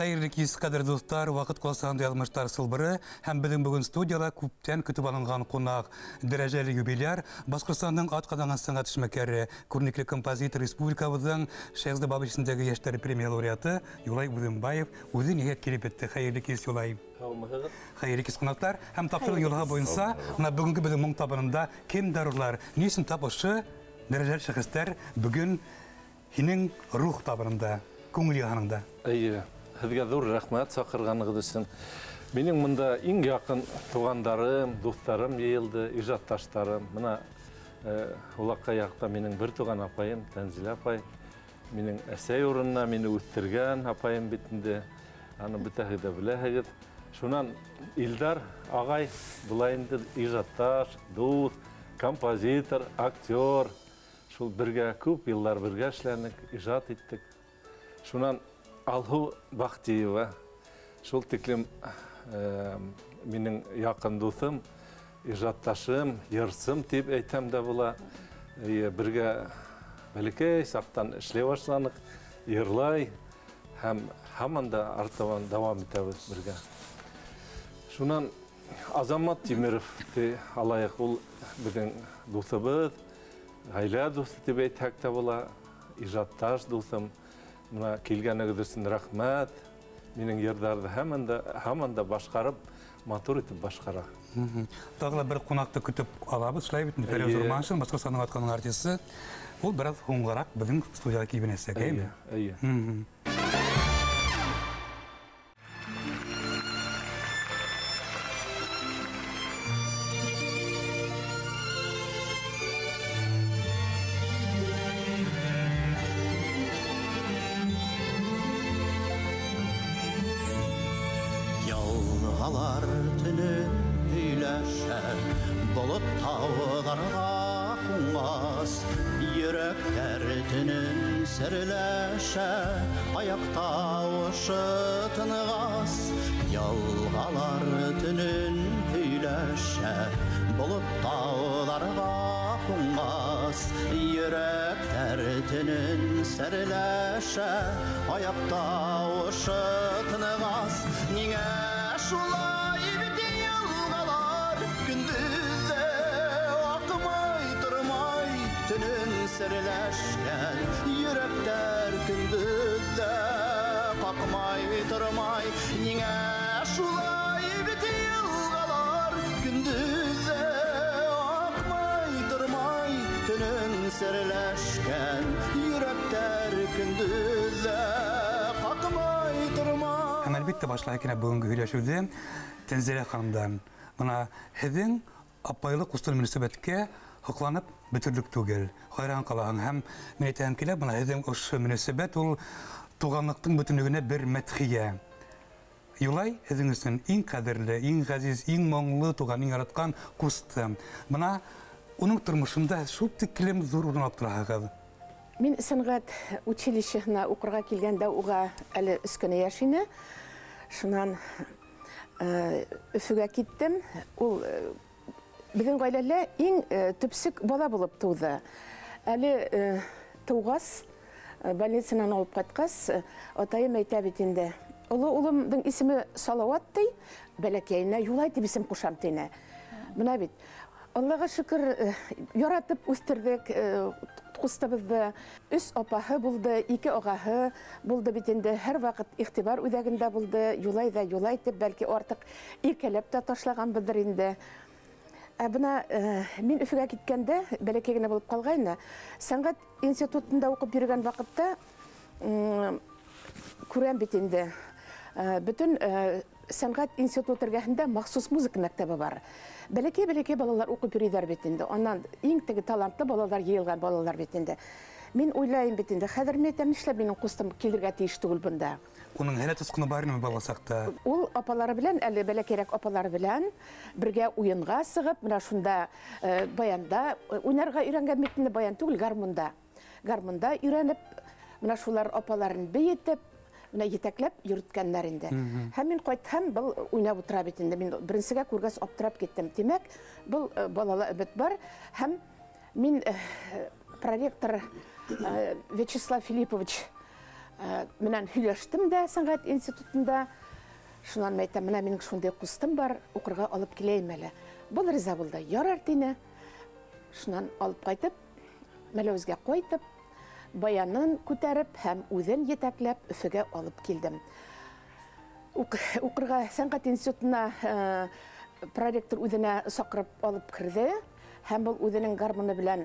Hayırlı kez kadir dostlar, vaqt qolsağında yazmışlar sılbırı, hem bizim bugün studiyada köpten kütüp alınған qonaq, derejeli юбиляр, Башқұртстанның атқадан sanat işmekeri, көрнеклі композитор республикабыздың Шեղзді Бабышындегі яштары премия лауреаты Юлай Будымбаев өзі ниет келіп етті. Hayırlı kez Юлай. Hayırlı kez қонақтар, hem тапшырған yolға бойынса, бүгінгі біздің мұң табынында кем дарулар, несін тапышы, derejeli şahıslar bugün hinin ruh табынында, көңіл янында. Sizге зор рахмат шақырғаныңыз үшін. Менің мұнда ең жақын туғандарым, достарым ейілді, ижатташтарым. Мына олаққа яқта менің бір туған апайым, Тәнзилә апай. Менің әсәй орнына мені өттірген апайым бетінде. Аны бітәғіде біләғіз. Шунан Илдар ағай, бұлайынды ижатташ, дос, композитор, актер. Шул бірге көп еллар бірге эшләнек, ижат еттік. Шунан Алху Бақтиева, шул тиклем менің яқын досым, ижатташым, ерсім деп әйтем де була. Бірге бәлекей сақтан эшлей башланық, ерлай, һәм һаманда артабан давам итәбез бірге. Шунан Азамат Тимиров те алайық, ул біздің досыбыз, ғайла досы деп әйтәк те була, ижатташ досым. Мына келгеніңіз үшін рахмет. Менің ердарды хаманда башқарып, матур етіп башқара. Тағыла бір қонақты күтіп алабыз, шылай бетін Фәрез Урманшин, Башқұртстанның атқаның артисі. Ол біраз хоңғарақ біздің студияға кейбін әсек, әйме? Әйе. Yalğalar tünün hüyləşər, bulud tağlarına qonmaz. Yürekler tünün sirləşər, ayaqta ışıtınğaz. Yalğalar tünün hüyləşər, bulud tağlarına qonmaz. Yürekler tünün sirləşər, ayaqta ışıtınğaz. Niye şulay biti yılğalar, gündüzde akmay durmay, tünün sirleşken yürekler gündüzde kalkmay durmay. Niye şulay biti yılğalar, gündüzde akmay durmay, tünün sirleşken yürekler gündüzde kalkmay durmay. Әлбетте башлайкена бүгінгі сөйлесуде Тәнзилә ханымдан мына һеҙҙең апайлыҡ устан мөнәсәбәткә һоҡланып бөтөрлөк түгел. Хайран ҡалаһың һәм мин әйтәм килә, мына һеҙҙең ошо мөнәсәбәт ул туғанлыҡтың бөтөнлөгөнә бер мәдхиә. Юлай һеҙҙең өсөн иң ҡәҙерле, иң ғәзиз, иң моңлы туған, иң яратҡан ҡусты. Мына уның тормошонда шул тиклем ҙур урын алып тораһығыҙ. Мин сәнғәт училищеһына уҡырға килгәндә уға әле 3 кенә йәш ине. Шунан Өфөгә киттем. Ул безнең ғаиләлә иң төпсөк бала булып тыуҙы. Әле тыуғас, больницанан алып ҡайтҡас, атайым әйтә бит инде. Оло улымдың исеме Салауат ти, бәләкәйенә Юлай дип исем ҡушам тине. Бына бит. Аллаға шөкөр, яратып үҫтерҙек ҡустыбыҙҙы. 3 апаһы булды, 2 ағаһы булды бит инде. Һәр ваҡыт иғтибар үҙәгендә булды. Юлай ҙа Юлай тип, бәлки артыҡ иркәләп тә ташлағанбыҙҙыр инде. Бына мин Өфөгә киткәндә, бәләкәй генә булып ҡалғайны, сәнғәт институтында уҡып йөрөгән ваҡытта күрәм бит инде. Бөтөн сәнғәт институт эргәһендә махсус музыка мәктәбе бар. Бәләкәй балалар уҡып йөрөйҙәр бит инде. Аннан иң теге талантлы балалар, йыйылған балалар бит инде. Мин уйлайым бит инде, хәҙер мин әйтәм, нишләп минең ҡустым килергә тейеш түгел бында. Уның һәләт осҡоно бар инеме бала саҡта? Ул апалары белән, әле бәләкәйерәк апалары белән бергә уйынға сығып, менә шунда баянда уйнарға өйрәнгән бит инде, баян түгел, гармунда. Гармунда өйрәнеп, менә шулар апаларын бейетеп, менә етәкләп йөрөткәннәр инде. Һәм мин ҡайтһам, был уйнап ултыра бит инде. Мин беренсегә күргәс аптырап киттем. Тимәк, был балала өмөт бар. Һәм мин проректор Вячеслав Филиппович Менән һөйләштем дә сәнгать институтында. Шунан мәйтәм, менә минең шундай кустым бар, укырга алып киләйем әле. Был риза булды. Ярар дине. Шунан алып кайтып, Мәләүезгә кайтып, баянын күтәреп һәм үҙен етәкләп Өфөгә алып килдем. Укырга сәнгать институтына проректор үҙенә саҡырып алып кирде. Һәм был үҙенең гармоны белән,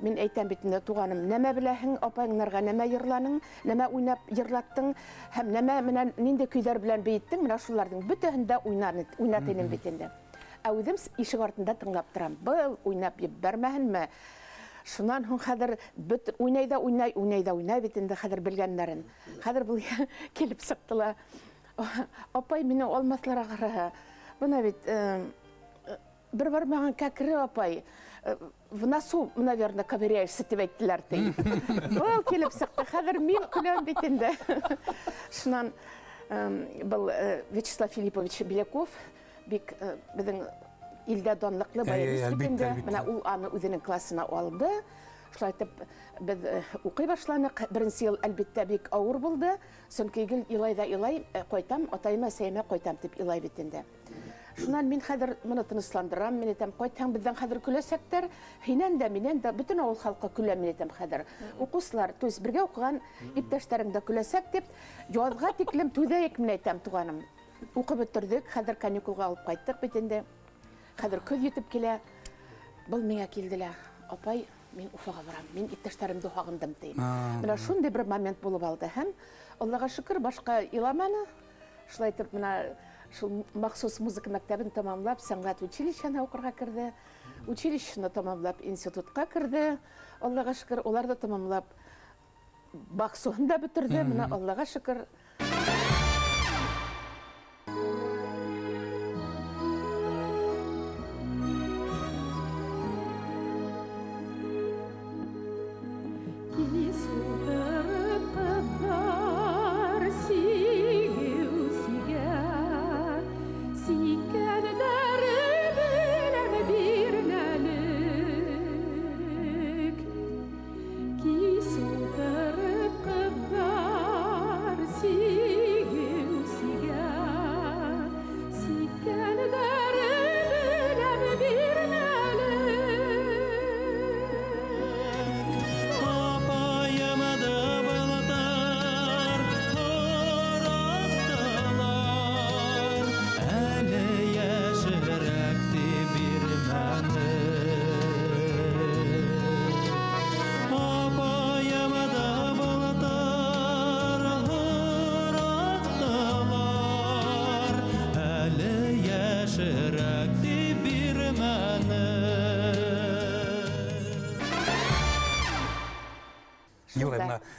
мин әйтәм бит инде, туганым, нәмә беләһең, апайыңнарға нәмә йырланың, нәмә уйнап йырлаттың, һәм нәмә менән нинди көйҙәр белән бейеттең, менә шуларның бөтәһен дә уйнат инем бит инде. Ә үҙем ишек артында тыңлап торам. Был уйнап ебәрмәһенме? Шунан һуң хәҙер уйнай да уйнай бит инде хәҙер белгәннәрен. Хәҙер был килеп сыҡтыла. Апай мине алмаҫлар ағыры. Бына бит бір бармаған кәкірі апай, в носу, наверное, ковыряешься, тип әйттеләр ти. Был килеп сыҡты, хәҙер мин көләм бит инде. Шунан был Вячеслав Филиппович Беляков, бик беҙҙең илдә данлыҡлы баянист бит инде. Менә ул аны үҙенең классына алды. Шулай итеп, беҙ уҡый башланыҡ. Беренсе йыл әлбиттә бик ауыр булды. Сөнки гел илай да илай, ҡайтам, атайыма, сәйемә ҡайтам тип илай бит инде. Шунан мин хәҙер моны тынысландырам, мин әйтәм, ҡайтһаң беҙҙән хәҙер көләсәктәр, һинән дә, минән дә, бөтөн ауыл халҡы көлә, мин әйтәм хәҙер. Уҡыусылар, то есть бергә уҡыған иптәштәрең дә көләсәк дип, яҙға тиклем түҙәйек, мин әйтәм, туғаным. Уҡып бөтөрҙөк, хәҙер каникулға алып ҡайттыҡ бит инде. Хәҙер көҙ етеп килә. Был миңә килделә. Апай, мин Уфаға барам, мин иптәштәремде һағындым, тием. Менә шундай бер момент булып алды һәм, Аллаға шөкөр, башҡа иламаны. Шулай итеп, менә шул махсус музыка мәктәбен тамамлап, сәнгать училищеһына уҡырға керҙе. Училищены тамамлап, институтҡа керҙе. Аллаға шөкөр, улар да тамамлап, баҡсуһын да бөтөрҙө. Менә Аллаға шөкөр.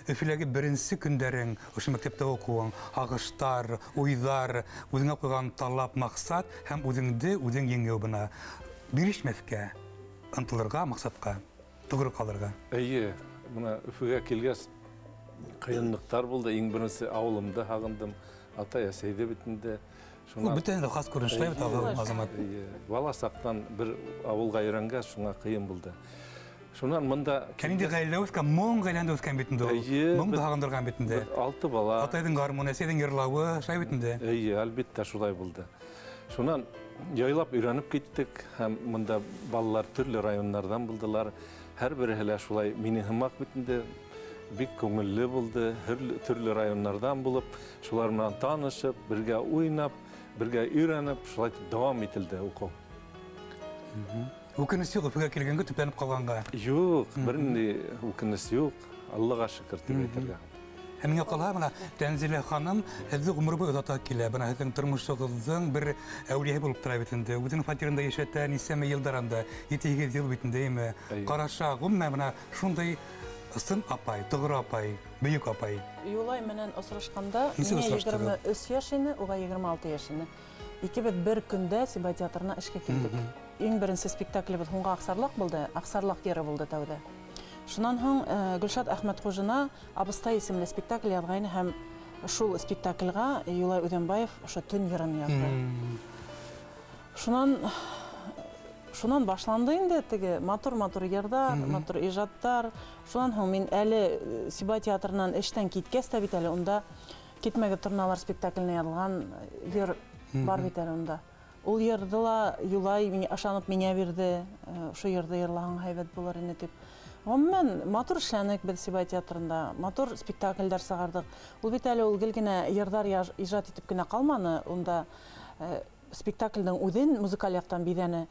Өфөләге беренсе көндәрең, ошо мәктәптә уҡыуың, ағыштар, уйҙар, үҙеңә ҡуйған талап, маҡсат һәм үҙең еңеү бына бирешмәҫкә, ынтылырға, маҡсатҡа, тоғро ҡалырға. Эйе, бына Өфөгә килгәс ҡыйынлыҡтар булды. Иң беренсе ауылымды һағындым, ата-әсәйҙе бит инде. Ул бөтәһе лә хас күренешле бит Азамат. Бала саҡтан бер ауылға өйрәнгәс, шуңа ҡыйын булды. Шунан мында... Кәнинде ғаилә үҫкән, моң ғаиләнде үҫкән бит инде ул. Моңды һағындырған бит инде. 6 бала. Атайҙың гармоны, әсәйҙең йырлауы, шулай бит инде. Эйе, әлбиттә шулай булды. Шунан яйлап өйрәнеп киттек, һәм мында балалар төрлө районнардан булдылар. Һәр береһе лә шулай мине һымаҡ бит инде. Бик күңелле булды, төрлө районнардан булып, шулар менән танышып, бергә уйнап, бергә өйрәнеп, шулай дауам ителде уҡыу. Үкенес юҡ, Өфөгә килгәнгә төпләнеп ҡалғанға? Юҡ, бер ниндәй үкенес юҡ. Аллаға шөкөр тип әйтергә. Миңә ҡалһа, бына Тәнзилә ханым һеҙҙе ғүмер буйы оҙата килә. Бына һеҙҙең тормошоғоҙҙоң бер әүлиәһе булып тора бит инде. Үҙенең фатирында йәшәтә, нисәмә йылдарында, 7-8 йыл бит инде, әйме? Ҡараша, ғүммә бына шундай ысын апай, тоғро апай, бөйөк апай. Юлай менән осрашҡанда, миңә 23 йәш ине, уға 26 йәш ине. Икебеҙ бер көндә Сибай театрына эшкә килдек. Иң беренсе спектаклебеҙ һуңғы Аҡсарлаҡ булды, Аҡсарлаҡ йыры булды тәүҙә. Шунан һуң Гөлшат Әхмәтхужина «Абыстай» исемле спектакль яҙғайны һәм шул спектаклгә Юлай Үҙәнбаев ошо «Төн йырын» яҙҙы. Шунан Шунан башланды инде теге матур йырдар, матур ижаттар. Шунан һуң мин әле Сибай театрынан эштән киткәс тә бит әле унда Китмәге торналар спектакленә язылган йыр бар бит әле унда. Ул йырды ла Юлай миңа ышанып миңа бирде. Шу йырды йырлаган һәйбәт булыр ине дип. Гомумән матур эшләнек без Сибай театрында, матур спектакльләр сыгардык. Ул бит әле ул гел генә йырдар иҗат итеп кенә калманы, унда спектакльнең үҙен музыкаль яктан биҙәне.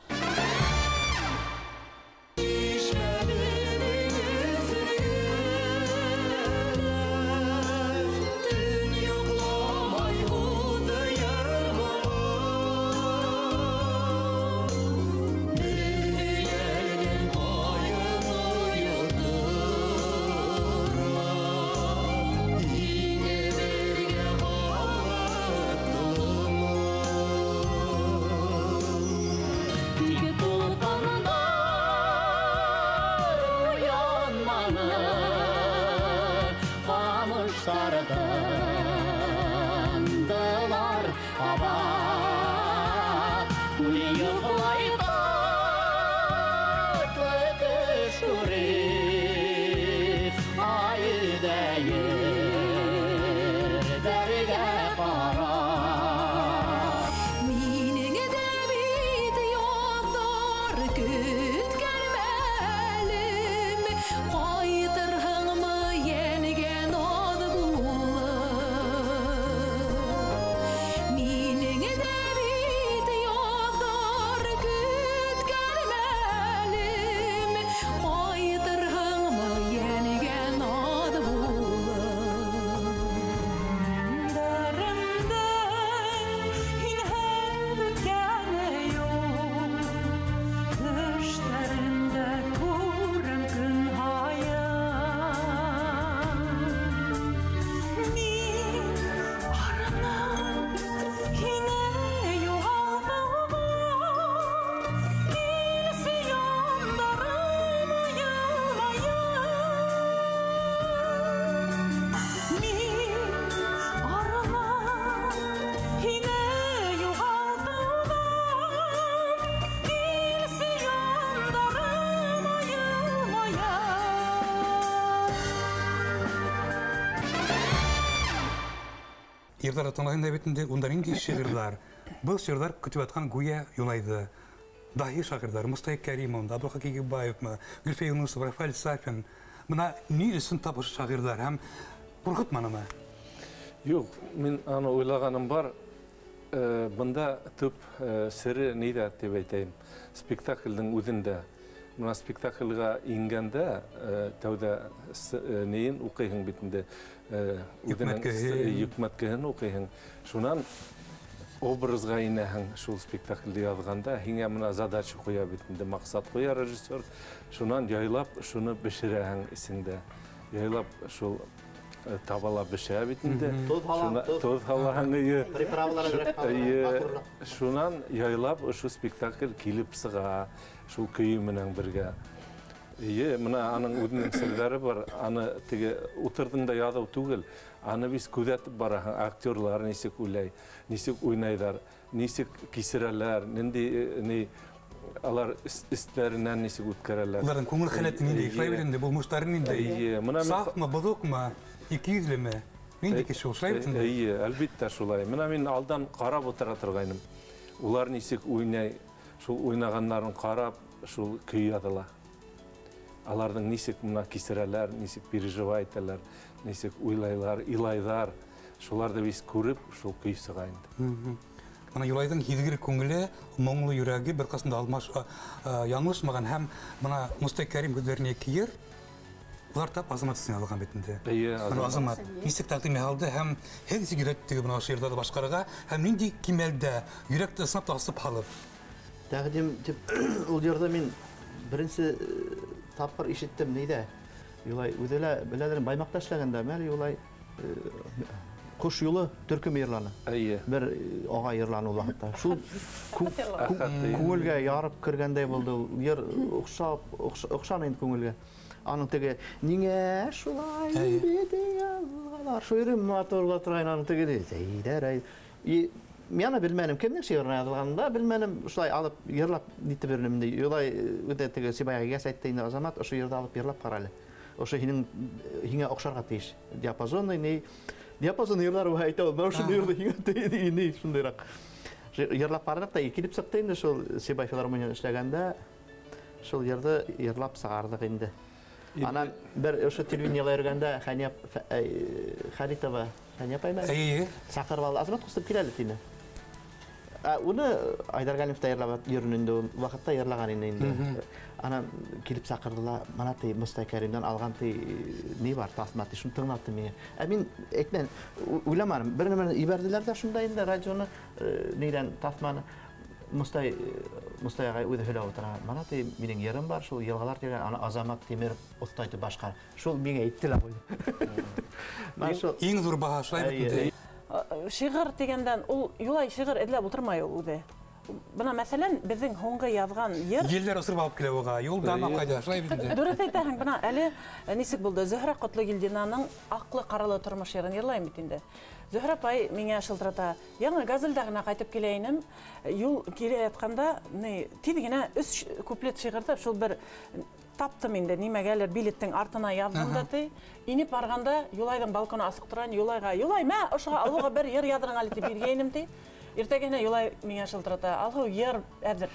Sardandılar hava Uyuklaydı kuşkuri Ayı değil derge para Minin edebiyat yoktur kütken melim Qaytırhın mı yenigen od bulur Minin edebiyat yoktur kütken melim Qaytırhın mı yenigen od bulur Йырдар аталайында бетінде ондар инде шигырьләр. Был шигырьләр көтеп аткан Гүя Юлайды. Дахи шагырьләр Мустафа Кәримов, Абдулхак Кигебаев, Гөлфия Юнусов, Рафаэль Сафин. Мына ни өсөн табыш шагырьләр һәм куркытманымы? Юк, мин аны уйлаганым бар. Бында төп сире нидә дип әйтәм. Спектакльнең үҙендә. Мына спектакльгә ингәндә тәүдә неен укыйһың бит инде. Йөкмәткәһен укыйһың. Шунан образга инәһең шул спектакльдә язганда, һиңә мына задача куя бит инде, максат куя режиссер. Шунан яйлап шуны бешерәһең исеңдә. Яйлап шул табала бешә бит инде. Тоз халаһың шунан яйлап ошо спектакль килеп сыга, шул көйү менән бергә. Мына аның үҙенең серләре бар. Аны теге утырдың да яҙыу түгел. Аны biz күҙәтеп бараһың, актерлар нисек уйлай, нисек уйнайҙар, нисек кисерәләр, нинди алар истәренән нисек үткәрәләр. Уларның күңел хәләте нинди, эшләй биренде, булмыштары нинди? Сафмы, боҙоҡмы, икейөҙлөмө? Нинди кеше эшләй биренде? Әлбиттә шулай. Мына мин алдан ҡарап ултыра торғайным. Улар нисек уйнай, шул уйнағандарын ҡарап, шул көй яҙыла. Аларның нисек мына кисерәләр, нисек переживай итәләр, нисек уйлайлар, илайҙар. Шуларҙы biz күреп, шул көй сыға инде. Мына Юлайҙың һиҙгер күңеле, моңло йөрәге бер ҡасында яңылышмаған һәм мына Мустафа Кәрим күҙҙәренә кейер, улар тап Азамат өсөн яҙылған бит инде. Азамат нисек тәҡдим яһалды һәм һеҙ нисек өйрәттегеҙ бына ошо йырҙарҙы башҡарырға һәм ниндәй кимәлдә йөрәкте ысынлап та асып һалып? Тәҡдим тип, ул йырҙы мин беренсе тапҡыр ишеттем нидә. Юлай үҙе беләлер Баймаҡта эшләгәндә, мәл Юлай Ҡош юлы төркөм йырланы. Бер ағай йырланы ул ваҡытта. Шул күңелгә ярып кергәндәй булды. Йыр оҡшаны инде күңелгә. Аның теге ниңә шулай битең ялғалар. Шул йырым матурлап торған аның теге зәйдәр. Мен білмәнім, кемнің шиғырына язылғанында, білмәнім, ұшылай алып, ерлап нетті берілімді. Олай өте тегі Сибайға гәс айттайын азамат, ұшы ерді алып ерлап қаралы. Ұшы хиңе оқшарға тейіш. Диапазонный, не? Диапазон ерлар ұға айта ол, ұшы ерді хиңе тейді, не? Шындайрақ. Ерлап қарадық та, келіп сықтайынды, шол Сибай филармониян ішләгәндә, шол ерді ерлап сағардық енді. Ана бір ұшы телевидениялар өргәндә Харитова, Хәнияп аймай? Сақырып алды. Азамат құстып келәлі тейіні. Оны Айдар Галимов та ерлап ерінінде, вақытта ерлаған енді. Ана келіп сақырдыла, мана тей Мұстай Кәримден алған тей не бар, тасматы, шын тыңлапты мене. Мен әйтмен, ойламарым, бірімен иберділер де шындайында радионы, нейден тасманы, Мұстай ағай өйді хөлі отыра. Мана тей менің ерім бар, шул елғалар деген, ана Азамат Теміров ұстайды башқар. Шул менге еттілі қойды. Ең зор баға шылай Шиғыр дегенден, ол юлай шиғыр әділеп отырмай ол өде. Бұна мәселен, біздің хоңғы язған ер... Елдер ұсырып алып келе оға, ел дама қайда, шылай бізінде. Дөрет айтағын, бұна әлі несік болды, Зөһрә Құтлыгелдинаның ақлы қаралы тұрмыш ерін ерлайым бітінде. Зөһрә апай менге шылтырата, яңы газылдағына қайтып келейінім, ел келе айтқанда, тедігіне үш куплет шиғыртып, шул бір таптым енді, немегелер билеттің артына яздымда тей, иніп барғанда, Юлайдың балкона асықтыран, Юлайға, Юлай, мә, ұшыға алуға бір ер ядырың әлі бергенім тей. Ертегені Юлай менге шылтырата, алғы ер әдір.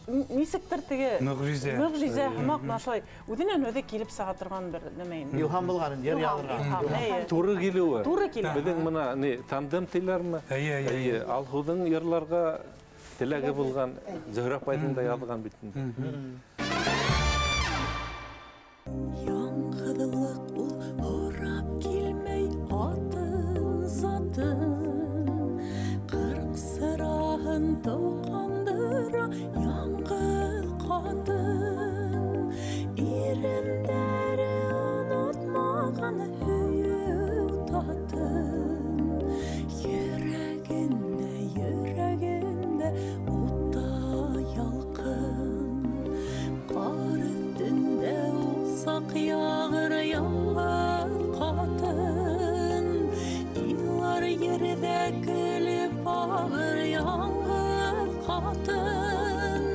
Несіктір теге... Мүғжизе, хымақ, нашылай. Өдінен өде келіп саға тұрған бір немейін. Илхам болғанын, ер ядырған. Туры келуі. Туры келуі. Біздің мұна тандем тейлер ме? Алғудың ерларға тіләгі болған, Зөһрә апайдың да ядыған бітінде. Яңғыдылық бұл орап келмей атын затын, қырқ сырағын тоқандыра яңғыр қатын, еріндері ұнатмаған хүйі татын, жүрегінде ұтта ялқын, қар үстінде ұсақ яғыр яңғыр қатын, илар ерде күліп ағыр яңғыр қатын,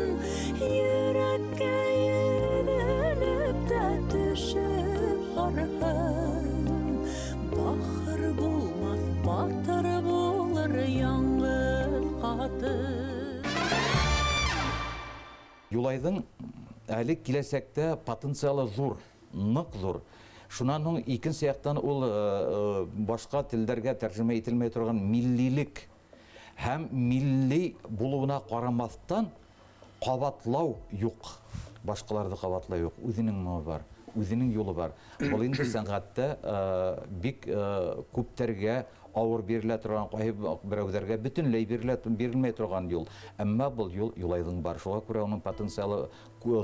жүрекке елініп те түшіп барғын, бақыр болмас батыр болыр яңғыр қатын. Юлайдың әлі келесекте потенциалы зор, нық зор. Шунаның икен сияқтан ол башқа тілдерге тәржіме етілмей тұрған миллилік һәм милли болуына қарамастан қабатлау жоқ. Башқаларды қабатлау жоқ. Өзінің мұны бар, өзінің жолы бар. Бұл енді сәнғатты бик көптерге ауыр беріле тұрған, біреулерге бүтінлей берілмей тұрған жол. Әмма бұл жол Юлайдың бар. Шуға көре оның потенциалы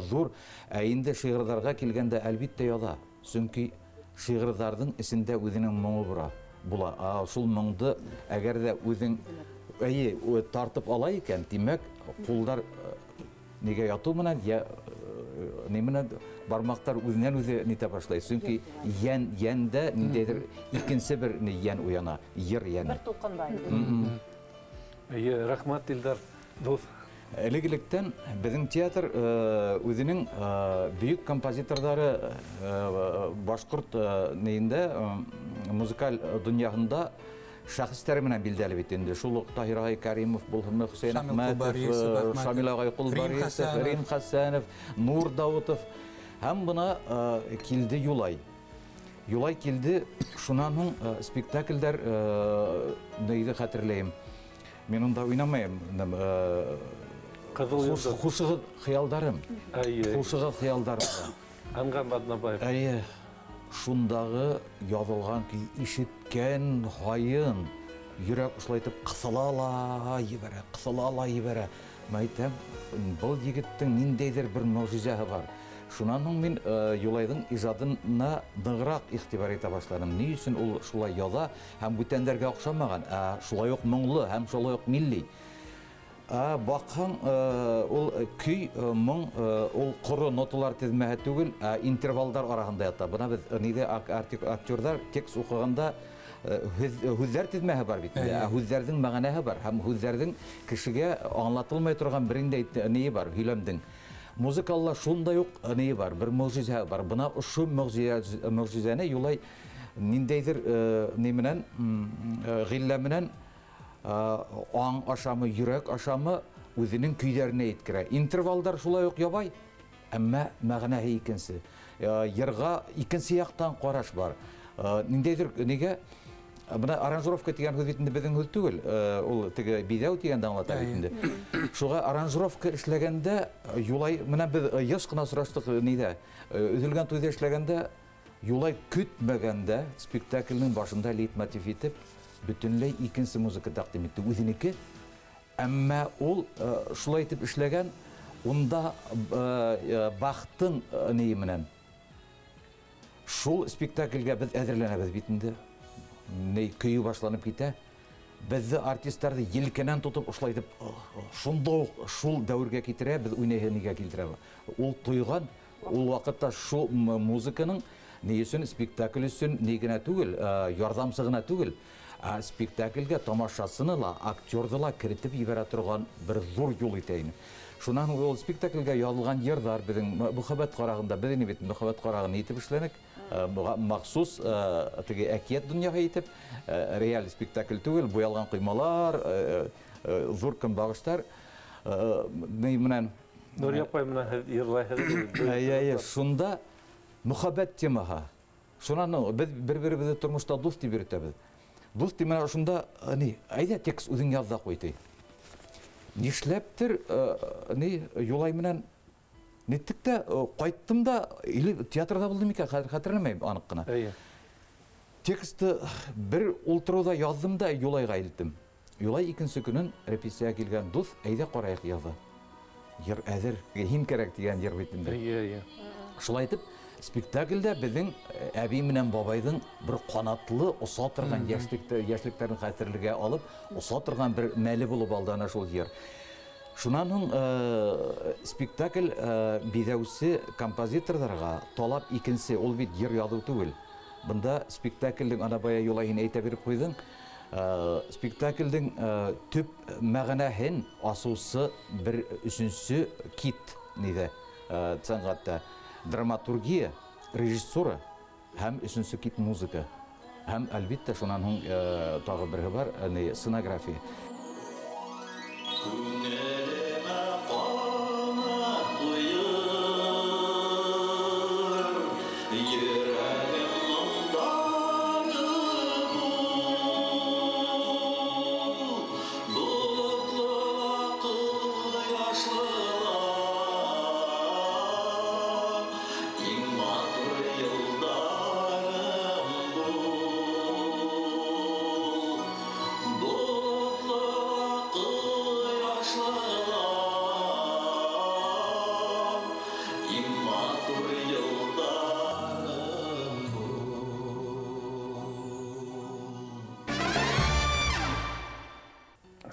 зор. Әйінде шиғырдарға келгенде әлбетте яда. Сүнки шиғырдардың ісінде өзінің мұңы бұла. Шул мұңды әгер де өзің тартып ала екен, демек қолдар неге яту мұнан, немінен бармақтар өзінен өзі нете башлай. Сүнки янда недейдір икенсі бір ян уяна, ер яны. Бір тұлқындай. Рахмат, Илдар, дос. Әлігіліктен біздің театр өзінің бүйік композитордары башқұрт нейінде музыкал дүнияғында шәхістері менен билдәлі бетенді. Шул Тахир ағай Кәримов, Хусейн Ахматов, Шамил ағай Құлбарисов, Рим Хасанов, Нур Даутов. Һәм бұна келді Юлай. Юлай келді, шунаның спектакльдер нейді қатырлайым. Мен онда ойнамайым. Хушығы қиялдарым. Хушығы қиялдарым. Анған Баднабаев. Шундағы язылған ки ишеткен хайын жүрек ұшылайтып қысылала ебәрі. Мәйтем, бұл егіттің ниндейдер бір мұғжизәһі бар. Шунаның мен Юлайдың ижадына нығырақ иғтибар ете башладым. Ни үшін ол шулай яда һәм бүтәндерге оқшамаған, шулай оқ мұңлы һәм шулай оқ милли. Баққан ол күй мұң, ол құры ноталар тізмәһі түгіл, интервалдар арағында ята. Бұна біз неде актердар текст оқығанда Хүзләр тезмәһе бар бит. Хүзләрнең мәгънәһе бар. Һәм хүзләрнең кешегә аңлатылмай торган беринде ние бар, һөйләмдең. Музыкалла шундай ук ние бар, бер мөгъҗизә бар. Бына шу мөгъҗизәне юлай ниндәйдер ни менән гыйлә менән аң ашамы, йөрәк ашамы үзенең көйләренә иткерә. Интервалдар шулай ук ябай, әмма мәгънәһе икенче. Йырга икенче яктан караш бар. Ниндәйдер нигә бына аранжировка дигән һүз бит инде безнең һүз түгел. Ул теге бидәү дигәндә аңлата бит инде. Шуга аранжировка эшләгәндә юлай менә без еш кына сораштык нидә. Үзелгән туйда эшләгәндә юлай көтмәгәндә спектакльнең башында лейтмотив итеп бөтенләй икенче музыка тәкъдим итте үзенеке. Әмма ул шулай итеп эшләгән, унда бахтың ни менән шул спектакльгә без әзерләнәбез бит инде. Ни көйү башланып китә. Безне артистларны елкәнән тотып ушулай итеп шунда шул дәвергә китерә, без уйнайга нигә килтерә. Ул туйган, ул вакытта шул музыканың ни өчен спектакль өчен ни генә түгел, ярдәмчы гына түгел, спектакльгә тамашасыны ла, актерды ла кертеп ибәрә торган бер зур юл итәйне. Шуннан ул спектакльгә язылган йырдар безнең мөхәббәт карагында, безнең бит мөхәббәт карагын итеп эшләнек. Махсус теге әкият дөньяга итеп, реаль спектакль түгел, буялган кыймалар, зур көнбагыштар. Ни менән Нурия апай менән йырлайһыгыз. Шунда мөхәббәт темаһы. Шуннан без бер-беребезне тормышта дус дип йөртәбез. Дус темаһы шунда ни, әйдә текст үзең язда куйды. Нишләптер ни юлай менән Неттік те қайттым да, театрда болдым екен, хатırlamayım анық қына. Тексті бір ултыруда яздым да Юлайға елдім. Юлай икенче күнін репетицияға келген дос, әйде қарайық язды. Ер әзір, хим керек деген ер бетінде. Шулай айтып, спектакльдә біздің әби менен бабайдың бір қанатлы, ұса тұрған яшьлектерін хатırlыға алып, ұса тұрған бір мәлі болып алдана шул ер. Шунан спектакль бидәүсе композиторларга талап икенче, ул бит йыр язу түгел. Бында спектакльнең анабая юлайын әйтә биреп куйдың. Спектакльнең төп мәгънәһен асусы бер өченче кит ниде? Сәнгатьтә драматургия, режиссура һәм өченче кит музыка. Һәм әлбәттә шунан тагы бере бар, сценография.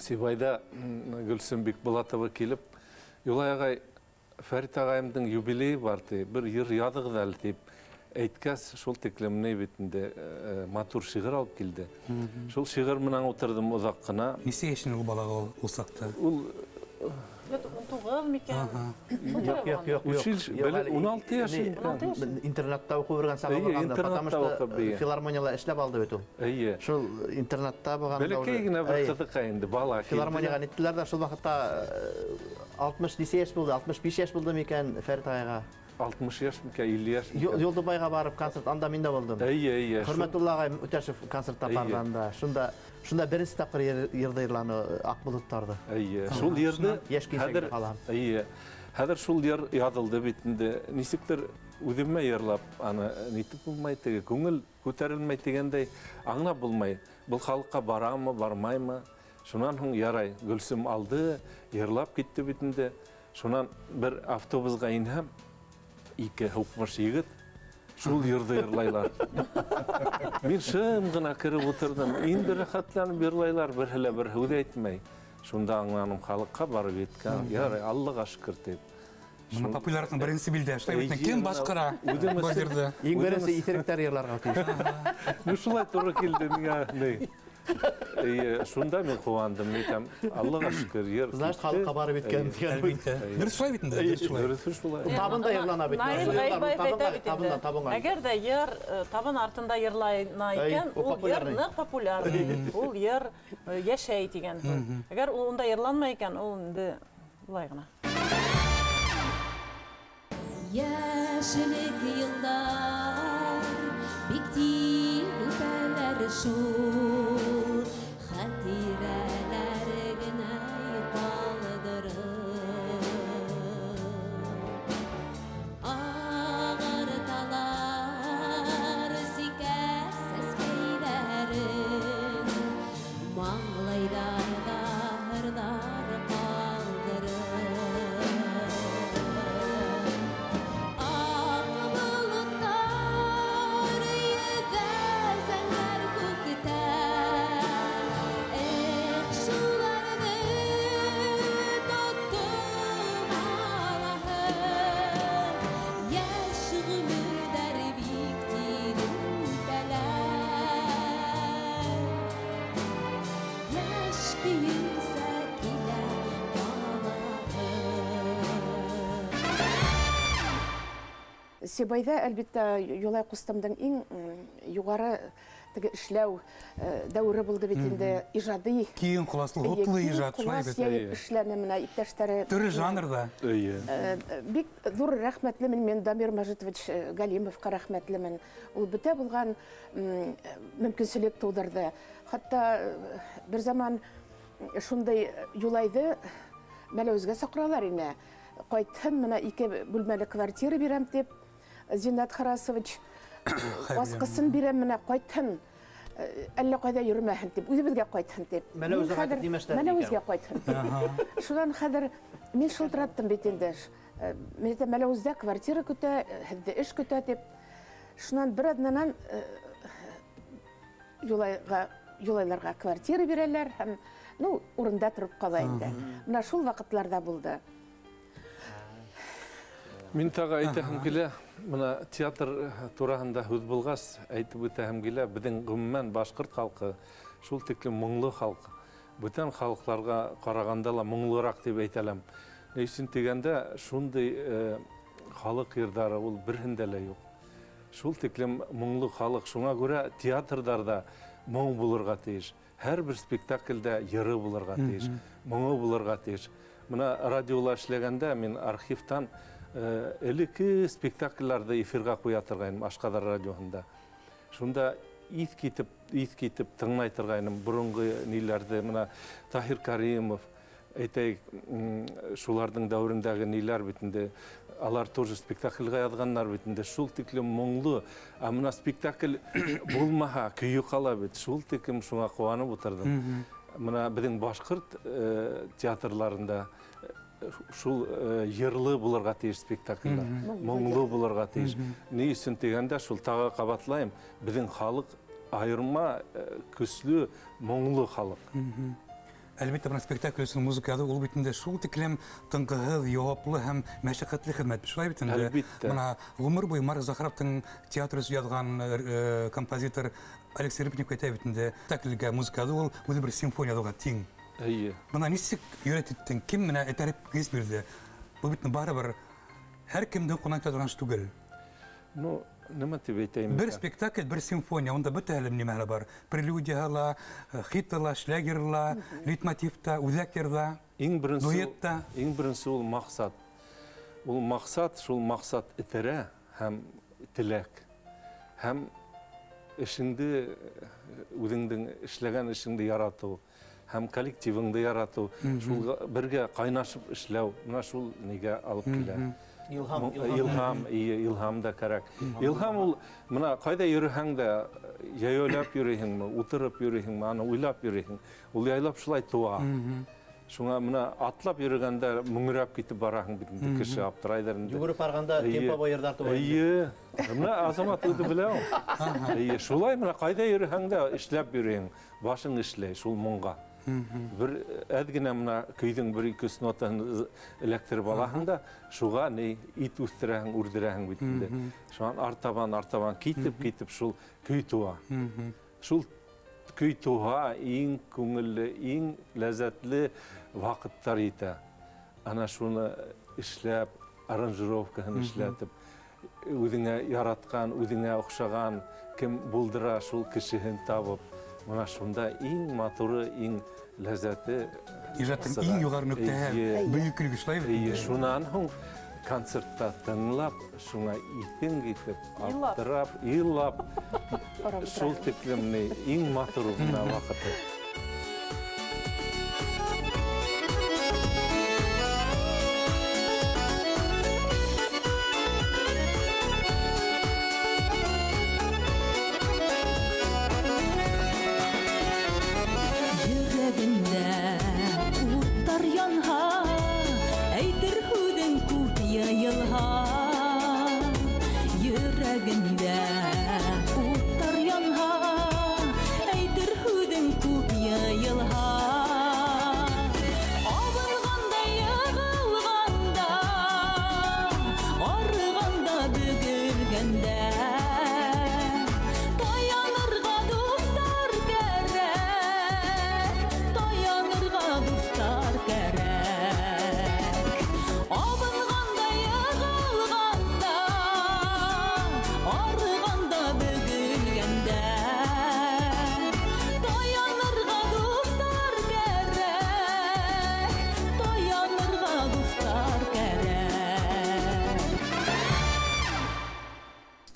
Сибайда Гүлсім Бекболатова келіп, Юлай ағай, Фәрит ағайымдың юбилейі бар дейіп, бір йыр ядығыз әлі дейіп, әйткәс шул теклеміне бетінде матур шиғыр алып келді. Шул шиғыр мұнан отырдым ұзақ қына. Несе ешін ол балаға ұлсақты? Ол 19 мекен. Yok. 16 yaşında. İnternetте оқып жүрген сабағында, потому что филармонияла эшләп алды бит ул. Шул интернетта булганда Бәләкәй генә бер кызык инде бала. Филармонияга ниттеләр дә шул вакытта 60 яшь булды, 65 яшь булды микән Фәрит агайга. 60 яшь микән, 50 яшь. Юлдыбайга барып концерт анда мин дә булдым. Хөрмәтулла агай Үтәшев концертта барганда, шунда беренче тапкыр йырды йырланы Акбулуттарды. Шул йырды хәзер шул йыр язылды битендә. Нисектер үҙемә йырлап, аны нитеп булмай, теге күңел күтәрелмәй дигәндәй аңлап булмай. Был халыкка барамы, бармаймы? Шунан һуң ярай, Гөлсем алды, йырлап китте битендә. Шунан бер автобусга инһәм, 2 һукмыш егет шул йырды йырлайлар. Мин шым гына киреп утырдым. Инде рәхәтләнеп йырлайлар, берһелә һүз әйтмәй. Шунда аңланым, халыкка барып еткән, ярай, Аллага шөкер дип. Мына популярлыктын беренчи билде. Ким башкара? Бу жерде. Ең беренче исеректер йырларга тиеш. Шулай туры келди миңа. Шунда мен кубандым, айтам, Аллага шүкүр, ер. Значит, халыкка барып кеткен. Дұрыс шулай бит инде, дұрыс шулай. Дұрыс шулай. Табында йырлана бит. Наил Гайбаев айта бит инде. Табынга. Әгәр дә ер табын артында йырлайна икән, ул ер нык популярный. Ул ер яшәй дигән. Әгәр ул унда йырланмай икән, ул инде булай гына. Яшілік йылдар бикти үтәләр шул хатирәләр генә калдырыр Ағырталар сикәр сәскәйләрен маңлайдарда һырлар калдырыр Себайда, әлбәттә, Юлай Кустамдың иң югары теге эшләү дәвре булды бит инде, иҗади. Киң класслы, утлы иҗат, шулай бит. Эшләне менә иптәшләре. Төрле жанрда. Бик зур рәхмәтлемен мен Дамир Мәҗитович Галимовка рәхмәтлемен. Ул бүтә булган мөмкинчелек тудырды. Хәтта бер заман шундай Юлайды Мәләүзгә сакралар ине. Кайтһын менә 2 бүлмәле квартира бирәм дип, Зиннат Харасович баскысын бирәм менә кайтһын. Әллә кайда йөрмәһен дип, үзебезгә кайтһын дип. Мәләүзгә кайтһын. Шудан хәзер мин шылтыраттым бит инде. Мен Мәләүздә квартира көтә, һездә эш көтә дип. Шуннан бер аднанан Юлайларга квартира бирәләр һәм урында торып кала инде. Менә шул вакытларда булды. Мин тағы әйтәһем килә, мына театр тураһында һүз булғас, әйтеп үтәһем килә, безнең гомумән башкорт халкы шул тиклем моңлы халык. Бүтән халыкларга караганда ла моңлырак дип әйтәләм. Ни өчен дигәндә, шундый халык йырдары ул берһендә лә юк. Шул тиклем моңлы халык, шуңа күрә театрдарда моң булырга тиеш. Һәр бер спектакльдә йыры булырга тиеш, моңы булырга тиеш. Мына радиола эшләгәндә мин архивтан элекке спектакльләрдә эфирга куя торгайным Ашкадар радиоһында. Шунда ис китеп тыңлай торгайным бурынгы ниләрдә, мына Таһир Каримов, әйтәйек, шуларның дәврендәге ниләр бит инде, алар тоже спектакльгә язганнар бит инде, шул тиклем моңлы, ә мына спектакль булмаһа, көйү кала бит, шул тиклем шуңа куанып утырдым. Мына безнең башкорт театрларында шул йырлы булырга тиеш спектакльләр, моңлы булырга тиеш. Ни өчен дигәндә, шул тагы кабатлайм, безнең халык айырма көчле моңлы халык. Әлбәттә, бу спектакль өчен музыкада ул бит инде шул тиклем тыңгыһыз, җаваплы һәм мәшәкатьле хезмәт. Шулай бит инде. Мына гомер буе Марк Захаровтың театры язган композитор Алексей Рыбников әйтә бит инде, спектакльгә музыкада ул үзе бер симфониядагы тиң. Бuna нисек өйрәттең? Кем менә этәреп кез бирде? Бу бит барыбер һәр кемдән кунак торган түгел. Ну, нема дип әйтәм. Бер спектакль, бер симфония, анда бөтәһе нәмәләр бар. Прелюдиялар, хитлар, шлягерлар, лейтмотивта, үзәкерлар, дуэтта. Иң беренче ул максат. Ул максат, шул максат этәрә һәм теләк. Һәм эшеңдә үзеңнең эшләгән эшеңдә ярату. Һәм коллективыңды ярату, шул бергә кайнашып эшләү, менә шул нигә алып килә. Илһам да кирәк. Илһам ул менә кайда йөрһәң дә, яйлап йөрисеңме, утырып йөрисеңме, аны уйлап йөрисең. Ул яйлап шулай туа. Шуңа менә атлап йөргәндә мөңрәп китеп бараһың бит инде, кеше аптырайдыр инде. Югырып барганда темпо боердар туа. Менә Азамат үзе белә ул. Шулай менә кайда йөрһәң дә эшләп йөрисең, башың эшләй шул моңга. Bir әдгенә мына көйдің бір ikisi нотаны электр балахында, шуға не ит үстерәһең, үрдерәһең битендә. Шуан артабан китеп шул көй туа. Шул көй туа иң күңелле, иң ләззәтле вакыттар итә. Ана шуны эшләп, аранжировкаһын эшләтеп, үзеңә яраткан, үзеңә охшаган кем булдыра шул кешеһен табып, мына шунда иң матуры, иң ләззәте Ижаттың иң югары нөктәһе бөек үлгечләй. Шунан һуң концертта тыңлап, шуңа итен китеп, аптырап, илап, шул тиклемне иң матур гына вакыты.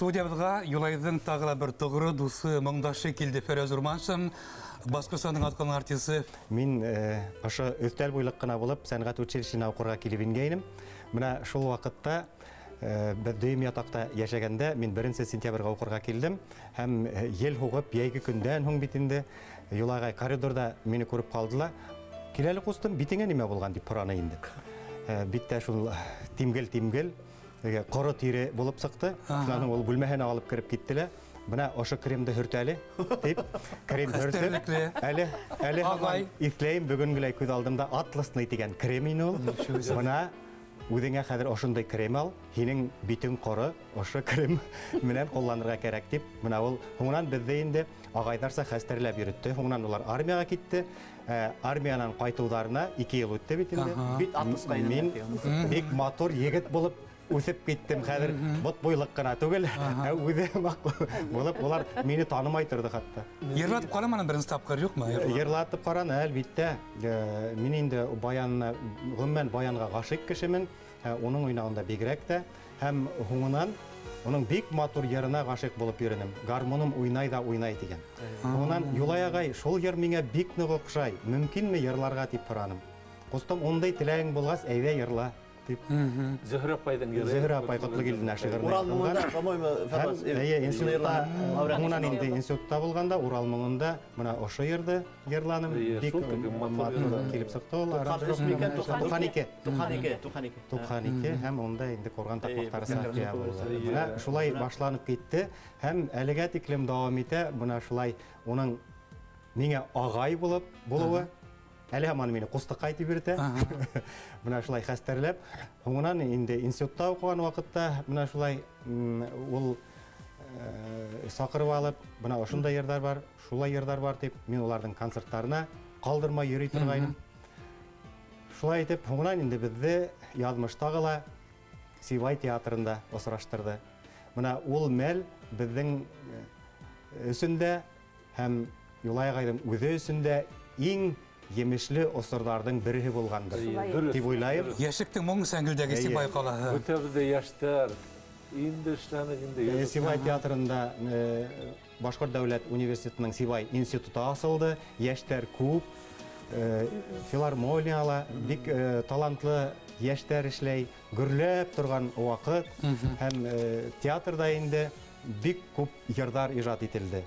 Студиябызга Юлайдың тагыла бер тугры дусы, моңдашы килде Фәрәз Урманшин, Башкортстанның аткан артисты. Мин аша өстәл буйлык кына булып, сәнгать училищесына укырга килеп ингәйнем. Менә шул вакытта бер дөйм ятакта яшәгәндә мин 1 сентябрьгә укырга килдем. Һәм ел хугып, яйгы көндән һуң битендә Юлайга коридорда мине күреп калдылар. Киләле кустым, битеңә нимә булган дип пораны инде. Биттә шул тимгел Қоры тире болып сықты, шуларның ол бүлмәһенә алып кіріп киттеләр. Менә ошо кремді хүртәле, дип, крем хүртеп, әле һаман исләйм, бүгенгеләй күз алдымда атласный дигән крем ине ул. Менә үзеңә хәзер ошондай крем ал, һинең битең коры, ошо крем менән кулланырга кирәк дип, менә ул һуңнан бездә инде агайдарса хәстәрләп йөртте. Һуңнан улар армияга китте. Армиянан кайтуларына 2 ел үтте бит инде. Бит атласка Мин бик матур егет булып үсеп киттем, хәзер бот буйлык кына түгел, үзе булып, улар мине танымай торды хатта. Ерлатып караманы беренче тапкыр юкмы? Ерлатып караны, әлбиттә. Мин инде баянны, гомумән баянга гашык кешемен, уның уйнагында бигрәк тә, һәм һуңынан уның бик матур ярына гашык булып йөренем. Гармоным уйнай дигән. Һуңынан Юлай агай, шул яр миңа бик нык охшай. Мөмкинме йырларга дип параным. Кустым, ондай теләгең булгас, әйдә йырла. Зөһрә апайдан гөрә. Зөһрә апай котлы килденә шигырь. Урал моңында, по-моему, Фәраз институтта, һуңнан инде институтта булганда, Урал моңында менә ошо йырды йырланым. Бик килеп сыкты ул. Туханики һәм онда инде корган такмактары сафия булды. Менә шулай башланып китте һәм әлегә тиклем дәвам итә. Менә шулай уның миңа агай булуы әле һаман мине кустыкка айтып йөртә. Менә шулай хәстәрләп, һуңнан инде институтта укыган вакытта менә шулай ул сакырып алып, менә ошондай йырдар бар, шулай йырдар бар дип, мин уларның концертларына калдырмай йөри торгайным. Шулай итеп, һуңнан инде безне язмыштагыла Сибай театрында осраштырды. Менә ул мәл безнең өсендә һәм Юлай агайның үзе өсендә иң Емешле осырлардың бірі болғанdır деп ойлайым. Яшіктің мұң сәңгілдегі Сибай қалаһы. Өтәбізде яштар, инде эшләнек инде. Сибай театрында Башқұрт дәүләт университетінің Сибай институты асылды. Яштар күп, филармонияла, бик талантлы яштар эшләй, гүрләп торган вакыт һәм театрда инде бик күп йырдар иҗат ителде.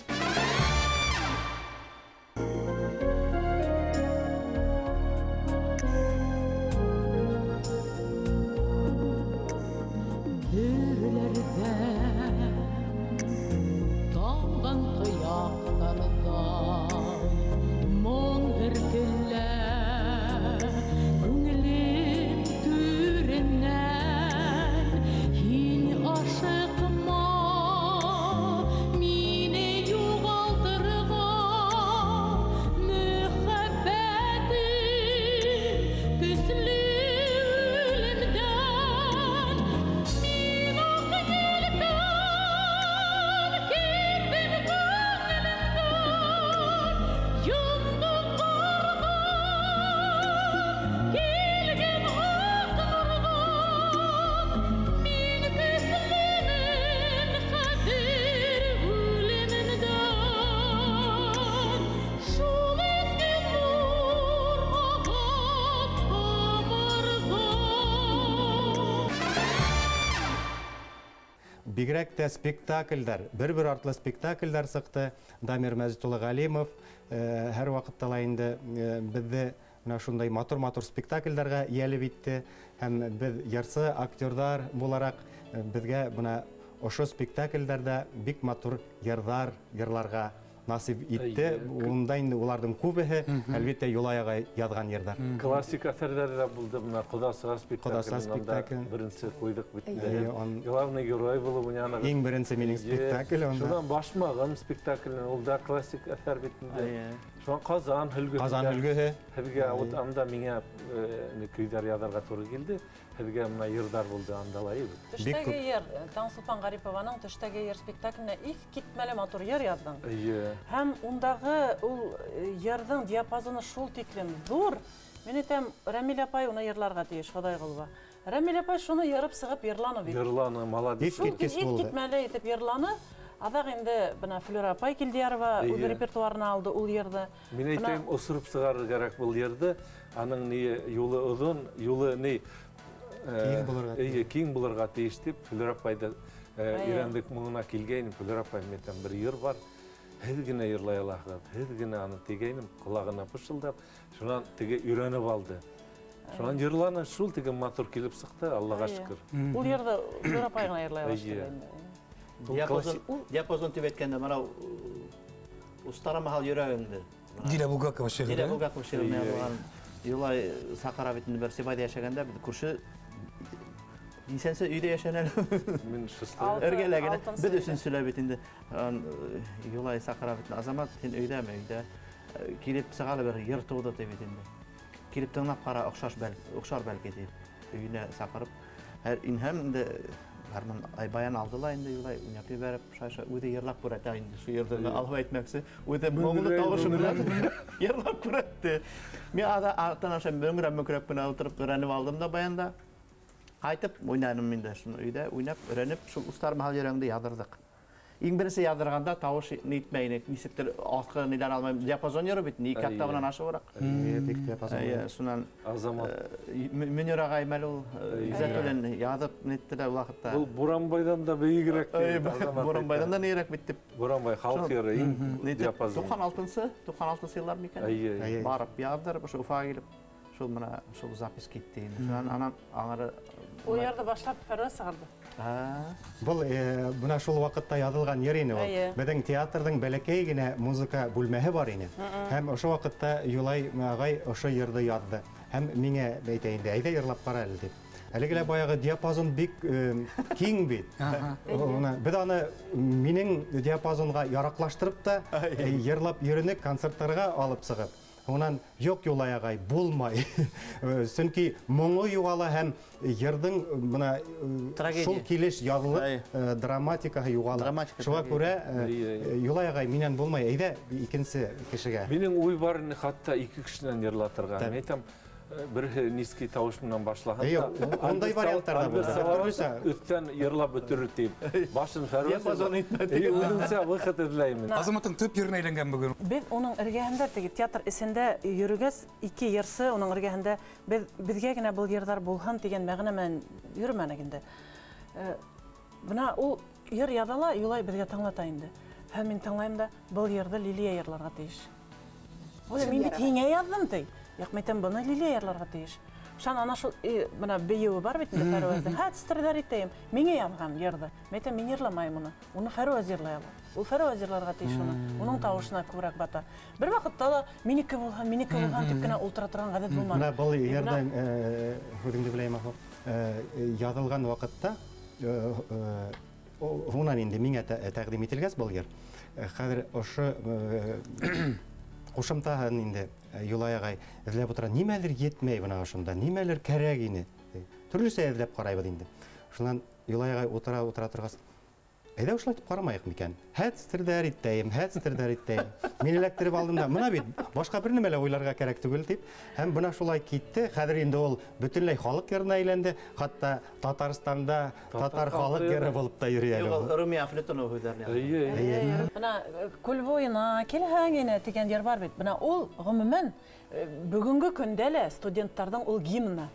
Талган кыяктарда моң һөркел бигрәк тә спектакльдәр, бер-бер артлы спектакльдәр сықты. Дамир Мәзитулы Галимов һәр вакытта ла инде безне менә шундай матур-матур спектакльдәргә иялеп итте. Һәм без ярсы актердар буларак безгә менә ошо спектакльдәрдә бик матур йырларга насип итте. Унда инде уларның күбеһе әлбәттә Юлаяга язган йырдар. Классик әсәрләр булды мына Кодасыга спектакль. Беренче куйдык битте. Главный герой булып уйнаган. Иң беренче минең спектакль анда. Шуннан башмагым спектакльне ул да классик әсәр битендә. Шуңа Казан үлгеһе. Казан үлгеһе. Һәргә ут анда миңа көйдәр язарга туры килде. Һәргә мына йырдар булды андалай. Төштәге йыр, Таңсулпан Гарипованың Төштәге йыр спектакленә иф китмәле матур йыр яздың. Һәм ундагы ул йырдың диапазоны шул тиклем зур. Мен әйтәм, Рәмил апай уны йырларга тиеш, Ходай кылва. Рәмил апай шуны йырып сыгып йырланы бит. Йырланы, молодец. Иф китмәле итеп йырланы. Адак инде бына Флюра апай Килдиярова үз репертуарына алды ул йырды. Мен әйтәм, осырып сыгарга кирәк бул йырды. Аның ни юлы узун, юлы ни киң булырга тиеш дип Флюра апайды ирәндек моңына килгән. Флюра апай мәйтәм бер йыр бар. Һәр генә йырлай аласың, һәр генә аны тегәйнем, колагына пышылдап, шуннан теге өйрәнеп алды. Шуннан йырланы шул теге матур килеп сыкты, Аллага шөкер. Ул йырды Флюра апай гына йырлай башлады. Диапазон тип әйткәндә, мына устара махал йөрәгеңде. Дилә Булгакова шигыре. Дилә Булгакова шигыренә булган. Юлай Сакара битендә бер Сибайда яшәгәндә, без күрше Нисәнсе өйдә яшәнәл. Мин шусты. Эргәләгенә без өченчеләр бит инде. Юлай Сакара бит Азамат син өйдәме? Өйдә килеп сыгалы бер йыр туды дип бит инде. Килеп тыңлап кара, охшар бәлки дип. Өйнә сакырып, һәр инһәм инде Гарман Айбаян алдыла инде Юлай уйнап бәреп, шаша үзе йырлап күрәтә инде. Шу йырды алып әйтмәкче, үзе моңлы тавышы белән йырлап күрәтте. Мин артан аша мөңрәп кенә утырып өйрәнеп алдым да баянда. Айтып, уйнаным инде шуны өйдә, уйнап, өйрәнеп, шул устар махал йөрәңдә ядырдык. Иң беренче ядырганда тавыш нитмәйнек, нисектер аскы ниләр алмай, диапазон йөрү бит, ни каттагынан ашыбрак. Бик диапазон. Шуннан Азамат. Мөнир агай мәл ул изат белән ядып нитте вакытта. Ул Буранбайдан да бигрәк Азамат. Буранбайдан да нирәк бит. Буранбай халык йөрү иң диапазон. 96 еллар микән? Барып ядырып, шу Уфага килеп, шул менә шул запись китте. Шуннан анан аңары Ул ярда башлап Фәрваз сыгарды. Бұл бuna шул вакытта язылган йыр ине ул. Безнең театрның бәләкәй генә музыка бүлмәһе бар ине. Һәм ошо вакытта Юлай агай ошо йырды язды. Һәм миңа әйтә инде, әйдә йырлап кара әле дип. Әлегә баягы диапазон бик киң бит. Без аны минең диапазонга яраклаштырып та йырлап йөренек концертларга алып сыгып. Онан yok Юлай агай булмай. Сөнки моңы югала һәм йырдың бuna шул килеш язылып драматикаһы югала. Шуңа күрә Юлай агай миннән булмай, әйдә икенче кешегә. Минең уй бар инде хатта ике кешенән йырлатырга. Мен әйтәм, бер низкий тавыш менән башлаганда. Ондай варианттар да булды. Өстән йырлап бетерер дип. Башын Фәрваз итмәде. Үзенчә вакыт эзләймен. Азаматтың төп йөренә әйләнгән бүген. Без уның эргәһендә теге театр эсендә йөрүгәс, ике йырсы уның эргәһендә безгә генә бул йырдар булһын дигән мәгънә менән йөрмәнек инде. Бuna ул йыр язала, Юлай безгә тыңлата инде. Һәм мин тыңлайм да, бул йырды Лилия йырларга тиеш. Ул мин бит һиңә яздым ди. Яқмайтам баны Лилия йырларга тиеш. Шан ана шул бuna бейеүе бар бит инде Фәрваздың. Һәт стердәр итәем. Миңа язган йырды. Мәйтәм мин йырламайм уны. Уны Фәрваз йырлай ала. Ул Фәрваз йырларга тиеш уны. Уның тавышына күбрәк бата. Бер вакытта да минеке булган дип кенә ултыра торган гадәт булмады. Менә бул йырдан худымды беләм ахы. Язылган вакытта унан инде миңа тәкъдим ителгәс бул йыр. Хәзер ошо кушымтаһын инде Юлай агай эзләп утыра. Нимәлер йетмәй бuna ошонда, нимәлер кәрәк ине. Төрлесе эзләп карайбыз инде. Шуннан Юлай агай утыра торгас, әйдә ушулай дип карамайык микән? Һәт стердәр иттәем. Мин эләктереп алдым да, мына бит башка бер нәмәлә уйларга кирәк түгел дип. Һәм бuna шулай китте. Хәзер инде ул бөтенләй халык йырына әйләнде. Хатта Татарстанда татар халык йыры булып та йөри әле. Румия Флетонов үзләренә. Бuna күл буена килһәң инде дигән йыр бар бит. Бuna ул гомумән бүгенге көндә лә студентларның ул гимны.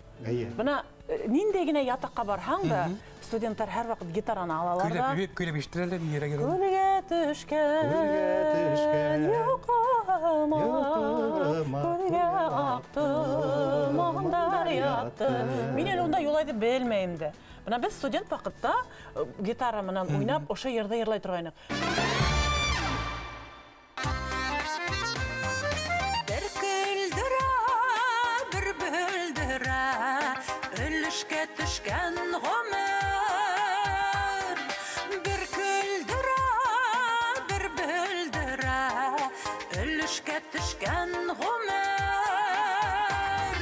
Бuna ниндәй генә ятакка барһаң да, студенттар һәр вакыт гитараны алалар да. Көйләп ишеттерәләр мире гәр. Күлгә төшкән юкама, күлгә акты, маңдар ятты. Мин әле унда юлай дип белмәйм дә. Менә без студент вакытта гитара менән уйнап, ошо yerдә йырлай торгайнык. Бер көлдерә, бер бөлдерә, өлешкә төшкән гомер. Бер көлдерә, бер бөлдерә, өлешкә төшкән гомер.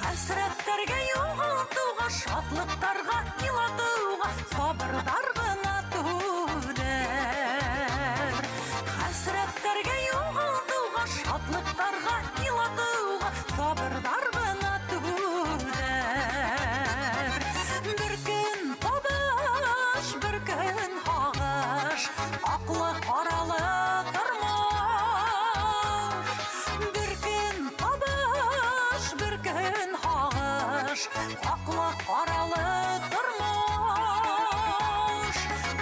Хәсрәтләргә югалтуга, шатлыктарга илатуга, сабырдар гына түгел. Хәсрәтләргә югалтуга, шатлыктарга илатуга, сабырдар гына түгел. Бер көн табыш, бер көн һагыш, аклы каралы тормыш. Бер көн табыш, бер көн һагыш, аклы каралы тормыш.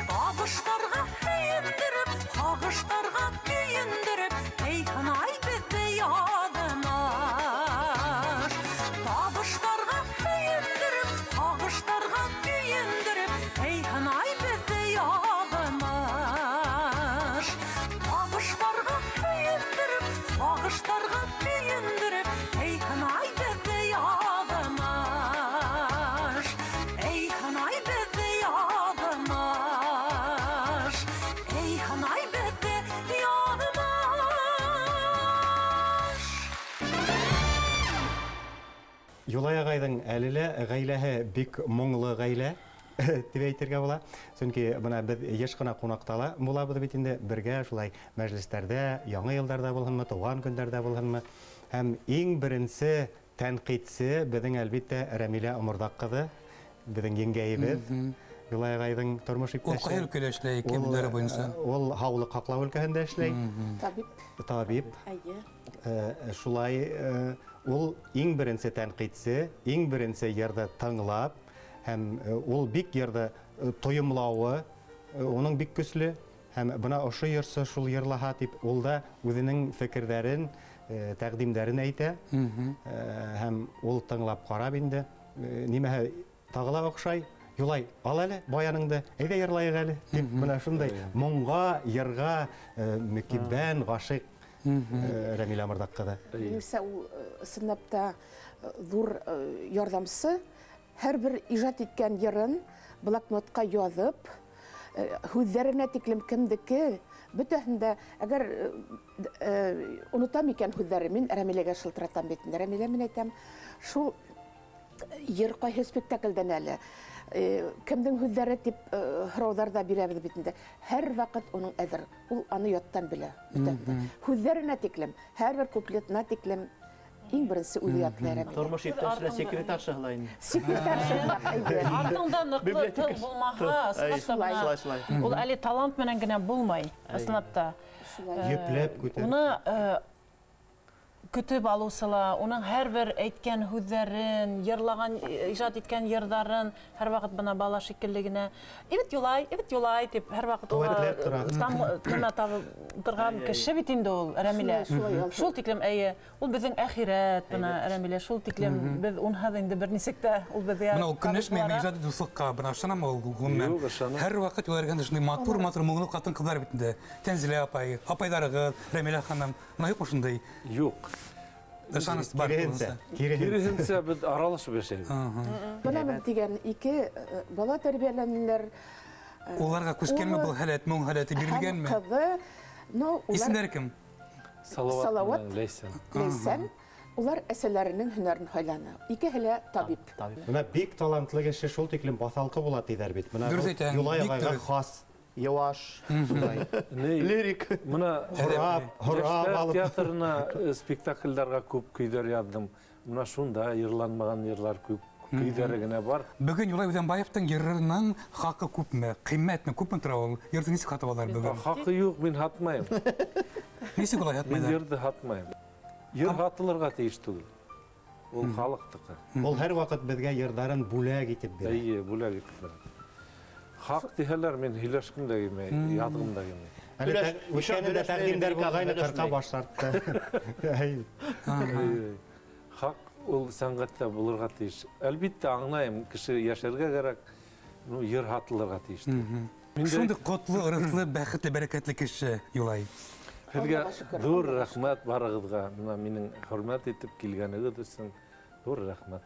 Табыштарга һөендереп, һагыштарга көендереп, эй һынай безне ядымаш. Табыштарга һөендереп, һагыштарга көендереп, эй һынай безне ядымаш. Табыштарга һөендереп, һагыштарга көендереп, эй һынай безне ядымаш. Эй һынай безне ядымаш. Эй һынай безне ядымаш. Юлай агайдың әлеле гаиләһе бик моңлы гаилә дип әйтергә була. Чөнки менә без еш кына кунактала булабыз бит инде бергә шулай мәҗлесләрдә, яңа елларда булһынмы, туган көндәрдә булһынмы. Һәм иң беренче тәнкыйтьче безнең әлбиттә Рәмилә Омырдак кызы, безнең еңгәебез. Юлай агайдың тормыш Ул иптәше. кайыр өлкәдә эшләй, кемләре буенча. Ул һаулык һаклау өлкәһендә эшләй. Табиб. Шулай ул иң беренче тәнкыйтьче, иң беренче yerdə тыңлап, һәм ул бик yerdə тоемлауы, оның бик көчле, һәм бына ошо йырсы шул йырлаһа дип, ул да үзенең фикерләрен, тәкъдимдәрен әйтә. Һәм ул тыңлап карап инде, нимәһе тагыла охшай. Юлай, ал әле баяныңды, әйдә йырлайык әле дип, менә шундай моңга, йырга мөкиббән, гашык Рәмилә Омырдак кызы. Минемчә, ул сынапта зур ярдәмче. Һәрбер иҗат иткән йырын блокнотка язып, һүзләренә тиклем кемдеке, бөтәһендә, әгәр онытам икән һүзләрен, мин Рәмиләгә шылтыратам бит. Рәмилә, мин әйтәм, шул йыр кайсы спектакльдән әле кемдең һүзләре дип һорауларда бирәбез бит инде. Һәр вакыт уның әзер. Ул аны яттан белә. Һүзләренә тиклем, һәрбер куплетына тиклем иң беренче үзе ятлар. Тормыш иптәшләре секретарша һылайны. Секретарша әйде. Артыңда ныклы тыл булмаһа, сынапта ул әле талант менән генә булмай, сынапта. Йөпләп күтәреп. Уны көтүп алусыла, уның һәрбер әйткән һүзләрен, йырлаган, иҗат иткән йырдарын һәр вакыт бына бала шикелле генә "Ивет Юлай" дип һәр вакыт тына табып торган кеше бит инде ул Рәмилә. Шул тиклем әйе, ул безнең әхирәт бына Рәмилә, шул тиклем без унһыз инде бер нисектә ул безгә. Менә ул көнеш мен иҗат дуслыкка бына ышанам ул гомумән. Һәр вакыт уларга шундый матур моңлы катын кызлар бит инде. Тәнзилә апай, апайларыгыз, Рәмилә ханым, менә юк шундай. Юк. Ышаныс бар. Киресенчә без аралашып яшәйбез. Беләм дигән ике бала тәрбияләнәләр. Уларга күскәнме бу халат, моң халаты бирелгәнме? Кызы, ну, Исемнәре кем? Салават, Ләйсән. Ләйсән. Улар әсәләренең һөнәрен һайлана. Икеһе табиб. Менә бик талантлы кеше шул тиклем баҫалҡы була тиҙәр бит. Менә Юлай агайға хас. Яваш, лирик. Мына һорап театрына спектакльдәргә күп көйҙәр яҙҙым. Мына шунда йырланмаған йырлар күп көйҙәре генә бар. Бөгөн Юлай Үҙәнбаевтың йырының хаҡы күпме, ҡиммәтме, күпме тора ул? Йырҙы нисек һатып алалар бөгөн? Хаҡы юҡ, мин һатмайым. Нисек улай Мин һатмайҙар? йырҙы һатмайым. Йыр һатылырға тейеш түгел. Ул халыҡтыҡы. Ул һәр ваҡыт беҙгә йырҙарын бүләк итеп бирә. Эйе, бүләк итеп бирә. Hak diyeler men hileşkim de gelmey, yadgım da gelmey. Өткенде тәкъдимдәр булгайны 40-ка башлартты. Hak ol sangatda bulurga tiyiş. Elbette anlayayım, kişi yaşarga gerek, yer hatılırga tiyiş. Шундый котлы, ырыслы, бәхетле, бәрәкәтле кеше Юлай. Һеҙгә ҙур рәхмәт барығыҙға, минең хөрмәт итеп килгәнегеҙ өсөн ҙур рәхмәт.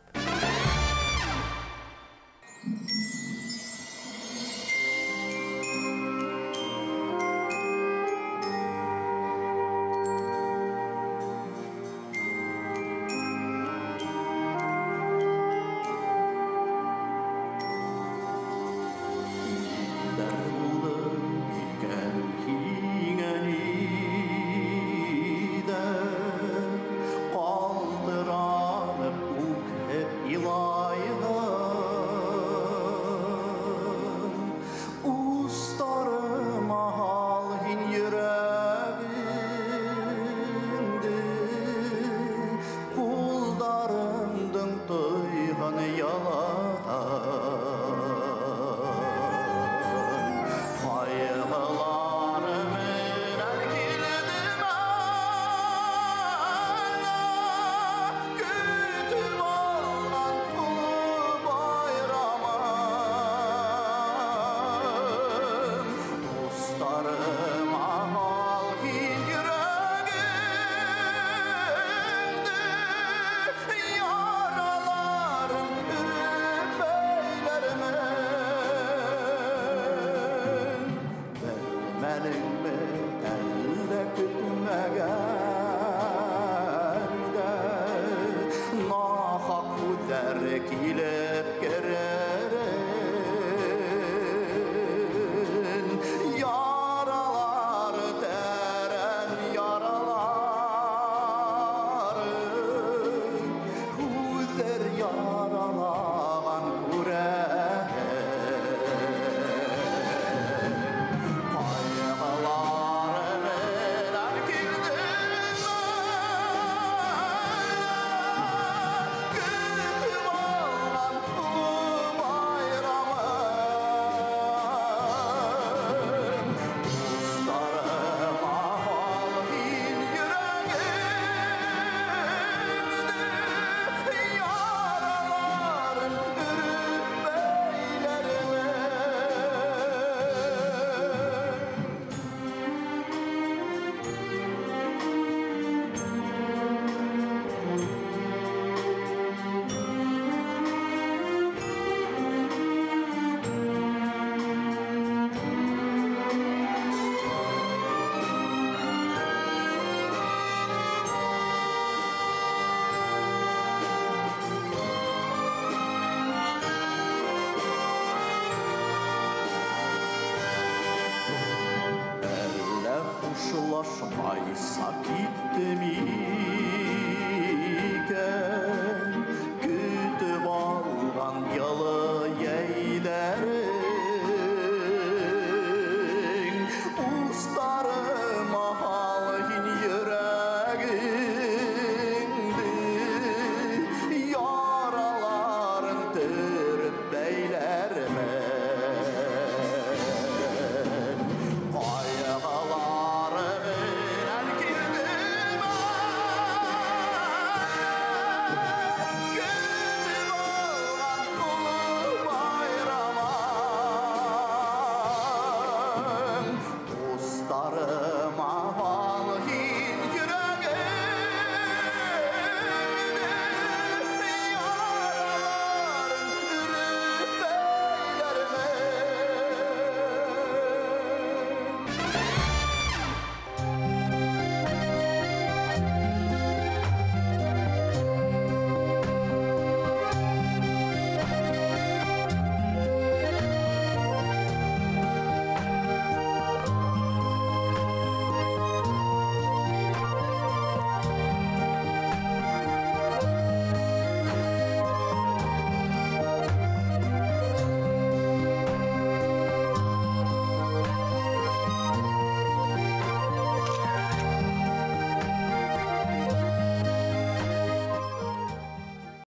Шулашмайса китте ми